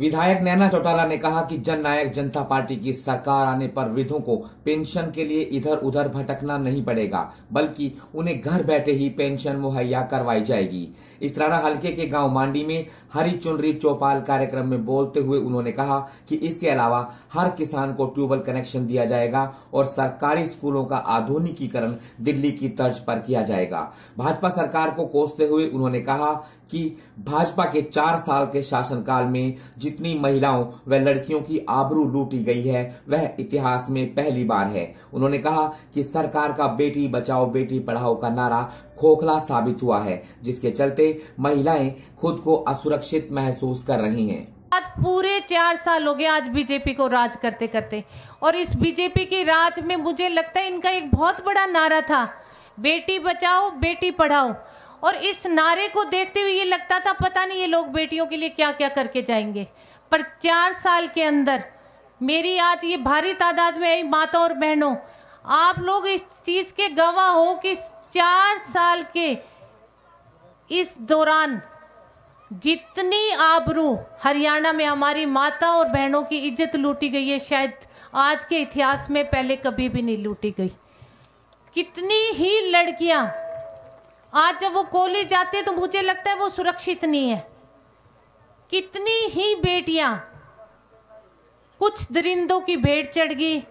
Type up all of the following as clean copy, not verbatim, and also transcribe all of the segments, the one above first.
विधायक नैना चौटाला ने कहा कि जननायक जनता पार्टी की सरकार आने पर वृद्धों को पेंशन के लिए इधर उधर भटकना नहीं पड़ेगा, बल्कि उन्हें घर बैठे ही पेंशन मुहैया करवाई जाएगी। इसराना हलके के गांव मांडी में हरी चुनरी चौपाल कार्यक्रम में बोलते हुए उन्होंने कहा कि इसके अलावा हर किसान को ट्यूबवेल कनेक्शन दिया जाएगा और सरकारी स्कूलों का आधुनिकीकरण दिल्ली की तर्ज पर किया जाएगा। भाजपा सरकार को कोसते हुए उन्होंने कहा कि भाजपा के 4 साल के शासनकाल में जितनी महिलाओं व लड़कियों की आबरू लूटी गई है वह इतिहास में पहली बार है। उन्होंने कहा कि सरकार का बेटी बचाओ बेटी पढ़ाओ का नारा खोखला साबित हुआ है, जिसके चलते महिलाएं खुद को असुरक्षित महसूस कर रही हैं। पूरे 4 साल हो गए आज बीजेपी को राज करते करते, और इस बीजेपी के राज में मुझे लगता है इनका एक बहुत बड़ा नारा था, बेटी बचाओ बेटी पढ़ाओ। और इस नारे को देखते हुए ये लगता था पता नहीं ये लोग बेटियों के लिए क्या क्या करके जाएंगे, पर 4 साल के अंदर मेरी आज ये भारी तादाद में आई माता और बहनों, आप लोग इस चीज के गवाह हो कि 4 साल के इस दौरान जितनी आबरू हरियाणा में हमारी माता और बहनों की इज्जत लूटी गई है, शायद आज के इतिहास में पहले कभी भी नहीं लूटी गई। कितनी ही लड़कियां आज जब वो कॉलेज जाते हैं तो मुझे लगता है वो सुरक्षित नहीं है। कितनी ही बेटियां कुछ दरिंदों की भेंट चढ़ गई,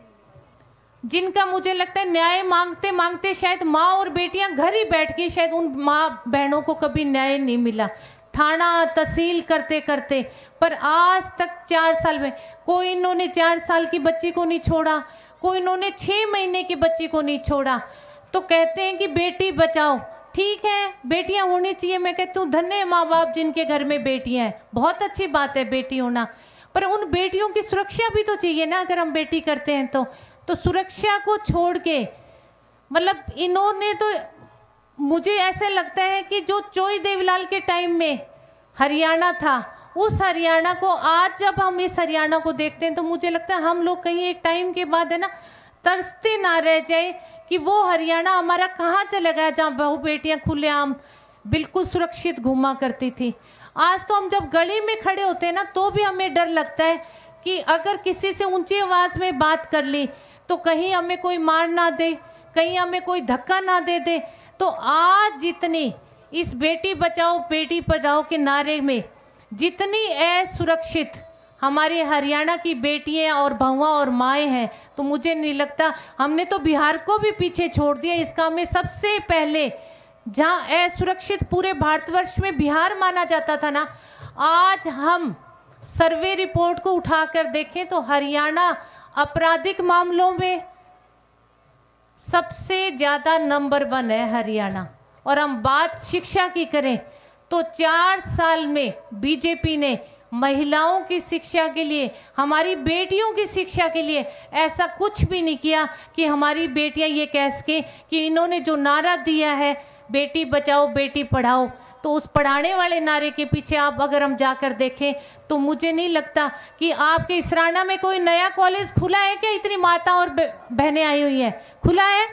जिनका मुझे लगता है न्याय मांगते मांगते शायद माँ और बेटियां घर ही बैठ गई, शायद उन माँ बहनों को कभी न्याय नहीं मिला, थाना तहसील करते करते। पर आज तक 4 साल में कोई इन्होंने 4 साल की बच्ची को नहीं छोड़ा, कोई इन्होंने 6 महीने की बच्ची को नहीं छोड़ा। तो कहते हैं कि बेटी बचाओ, ठीक है बेटियां होनी चाहिए, मैं कहती हूँ धन्य माँ बाप जिनके घर में बेटियां हैं, बहुत अच्छी बात है बेटी होना, पर उन बेटियों की सुरक्षा भी तो चाहिए ना। अगर हम बेटी करते हैं तो सुरक्षा को छोड़ के मतलब इन्होंने तो, मुझे ऐसे लगता है कि जो चोई देवीलाल के टाइम में हरियाणा था, उस हरियाणा को आज जब हम इस हरियाणा को देखते हैं तो मुझे लगता है हम लोग कहीं एक टाइम के बाद है ना तरसते ना रह जाए कि वो हरियाणा हमारा कहाँ चला गया जहाँ बहू बेटियां खुलेआम बिल्कुल सुरक्षित घूमा करती थी। आज तो हम जब गली में खड़े होते हैं ना तो भी हमें डर लगता है कि अगर किसी से ऊंची आवाज में बात कर ली तो कहीं हमें कोई मार ना दे, कहीं हमें कोई धक्का ना दे दे। तो आज जितनी इस बेटी बचाओ बेटी पढ़ाओ के नारे में जितनी असुरक्षित हमारे हरियाणा की बेटियां और बहुआं और माएँ हैं, तो मुझे नहीं लगता, हमने तो बिहार को भी पीछे छोड़ दिया। इसका हमें सबसे पहले जहां असुरक्षित पूरे भारतवर्ष में बिहार माना जाता था ना, आज हम सर्वे रिपोर्ट को उठाकर देखें तो हरियाणा आपराधिक मामलों में सबसे ज्यादा नंबर 1 है हरियाणा। और हम बात शिक्षा की करें तो 4 साल में बीजेपी ने महिलाओं की शिक्षा के लिए, हमारी बेटियों की शिक्षा के लिए ऐसा कुछ भी नहीं किया कि हमारी बेटियां ये कह सकें कि इन्होंने जो नारा दिया है बेटी बचाओ बेटी पढ़ाओ, तो उस पढ़ाने वाले नारे के पीछे आप अगर हम जाकर देखें तो मुझे नहीं लगता कि आपके इसराना में कोई नया कॉलेज खुला है क्या? इतनी माता और बहनें आई हुई हैं, खुला है?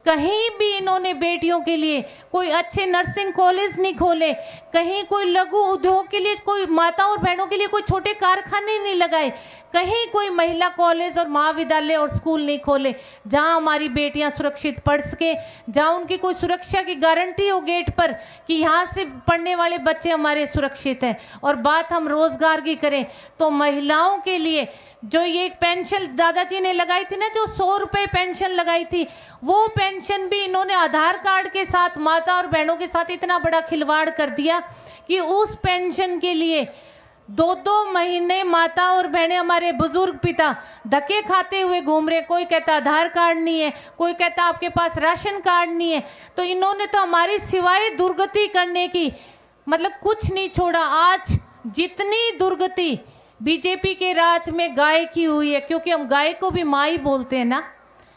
कहीं भी इन्होंने बेटियों के लिए कोई अच्छे नर्सिंग कॉलेज नहीं खोले, कहीं कोई लघु उद्योग के लिए कोई माता और बहनों के लिए कोई छोटे कारखाने नहीं लगाए, कहीं कोई महिला कॉलेज और महाविद्यालय और स्कूल नहीं खोले जहां हमारी बेटियां सुरक्षित पढ़ सके, जहां उनकी कोई सुरक्षा की गारंटी हो गेट पर कि यहाँ से पढ़ने वाले बच्चे हमारे सुरक्षित हैं। और बात हम रोजगार की करें तो महिलाओं के लिए जो ये एक पेंशन दादाजी ने लगाई थी ना, जो 100 रुपए पेंशन लगाई थी, वो पेंशन भी इन्होंने आधार कार्ड के साथ माता और बहनों के साथ इतना बड़ा खिलवाड़ कर दिया कि उस पेंशन के लिए 2-2 महीने माता और बहनें, हमारे बुजुर्ग पिता धक्के खाते हुए घूम रहे। कोई कहता आधार कार्ड नहीं है, कोई कहता आपके पास राशन कार्ड नहीं है। तो इन्होंने तो हमारी सिवाय दुर्गति करने की मतलब कुछ नहीं छोड़ा। आज जितनी दुर्गति बीजेपी के राज में गाय की हुई है, क्योंकि हम गाय को भी माँ ही बोलते हैं ना,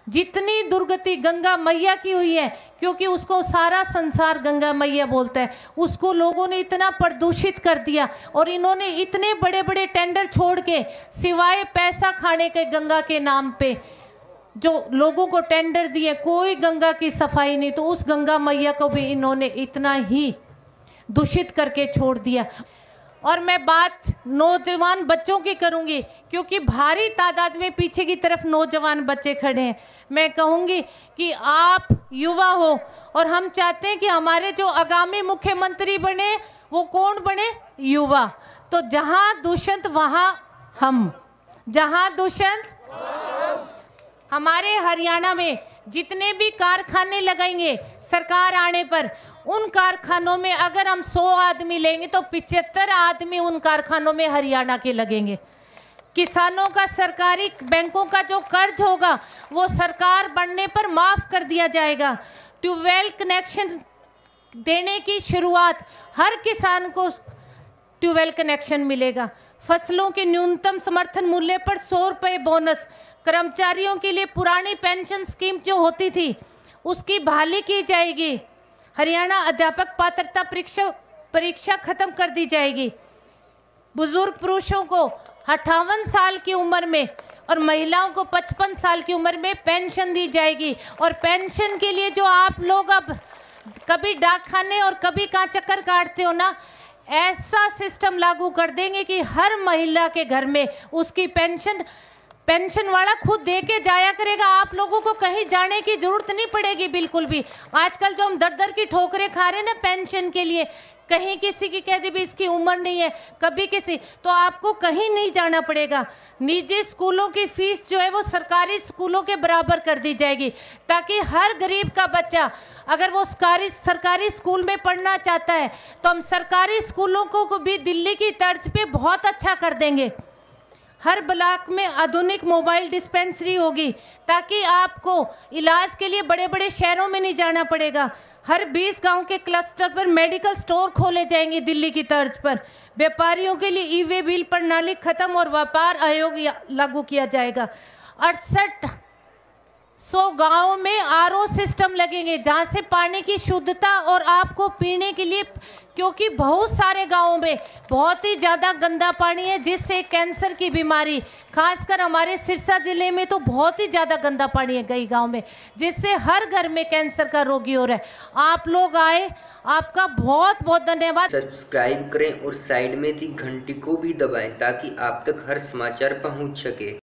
जितनी दुर्गति गंगा मैया की हुई है, क्योंकि उसको सारा संसार गंगा मैया बोलता है, उसको लोगों ने इतना प्रदूषित कर दिया। और इन्होंने इतने बड़े बड़े टेंडर छोड़ के सिवाय पैसा खाने के गंगा के नाम पे जो लोगों को टेंडर दिए, कोई गंगा की सफाई नहीं। तो उस गंगा मैया को भी इन्होंने इतना ही दूषित करके छोड़ दिया। और मैं बात नौजवान बच्चों की करूंगी, क्योंकि भारी तादाद में पीछे की तरफ नौजवान बच्चे खड़े हैं। मैं कहूंगी कि आप युवा हो और हम चाहते हैं कि हमारे जो आगामी मुख्यमंत्री बने वो कौन बने? युवा। तो जहां दुष्यंत वहां हम, जहां दुष्यंत हमारे हरियाणा में जितने भी कारखाने लगाएंगे सरकार आने पर, उन कारखानों में अगर हम 100 आदमी लेंगे तो 75 आदमी उन कारखानों में हरियाणा के लगेंगे। किसानों का सरकारी बैंकों का जो कर्ज होगा वो सरकार बनने पर माफ कर दिया जाएगा। ट्यूबवेल कनेक्शन देने की शुरुआत, हर किसान को ट्यूबवेल कनेक्शन मिलेगा। फसलों के न्यूनतम समर्थन मूल्य पर 100 रुपये बोनस। कर्मचारियों के लिए पुरानी पेंशन स्कीम जो होती थी उसकी बहाली की जाएगी। हरियाणा अध्यापक पात्रता परीक्षा खत्म कर दी जाएगी। बुजुर्ग पुरुषों को 58 साल की उम्र में और महिलाओं को 55 साल की उम्र में पेंशन दी जाएगी। और पेंशन के लिए जो आप लोग अब कभी डाकखाने और कभी कहाँ चक्कर काटते हो ना, ऐसा सिस्टम लागू कर देंगे कि हर महिला के घर में उसकी पेंशन वाला खुद दे के जाया करेगा। आप लोगों को कहीं जाने की जरूरत नहीं पड़ेगी बिल्कुल भी। आजकल जो हम दर दर की ठोकरें खा रहे हैं ना पेंशन के लिए, कहीं किसी की कह दी भी इसकी उम्र नहीं है, कभी किसी, तो आपको कहीं नहीं जाना पड़ेगा। निजी स्कूलों की फीस जो है वो सरकारी स्कूलों के बराबर कर दी जाएगी, ताकि हर गरीब का बच्चा अगर वो सरकारी स्कूल में पढ़ना चाहता है तो हम सरकारी स्कूलों को भी दिल्ली की तर्ज पे बहुत अच्छा कर देंगे। हर ब्लॉक में आधुनिक मोबाइल डिस्पेंसरी होगी, ताकि आपको इलाज के लिए बड़े बड़े शहरों में नहीं जाना पड़ेगा। हर 20 गांव के क्लस्टर पर मेडिकल स्टोर खोले जाएंगे दिल्ली की तर्ज पर। व्यापारियों के लिए ई वे बिल प्रणाली खत्म और व्यापार आयोग लागू किया जाएगा। 6800 गाँव में आरओ सिस्टम लगेंगे, जहां से पानी की शुद्धता और आपको पीने के लिए, क्योंकि बहुत सारे गांवों में बहुत ही ज़्यादा गंदा पानी है, जिससे कैंसर की बीमारी, खासकर हमारे सिरसा जिले में तो बहुत ही ज़्यादा गंदा पानी है कई गांव में, जिससे हर घर में कैंसर का रोगी हो रहा है। आप लोग आए, आपका बहुत बहुत धन्यवाद। सब्सक्राइब करें और साइड में दी घंटी को भी दबाएं ताकि आप तक हर समाचार पहुंच सके।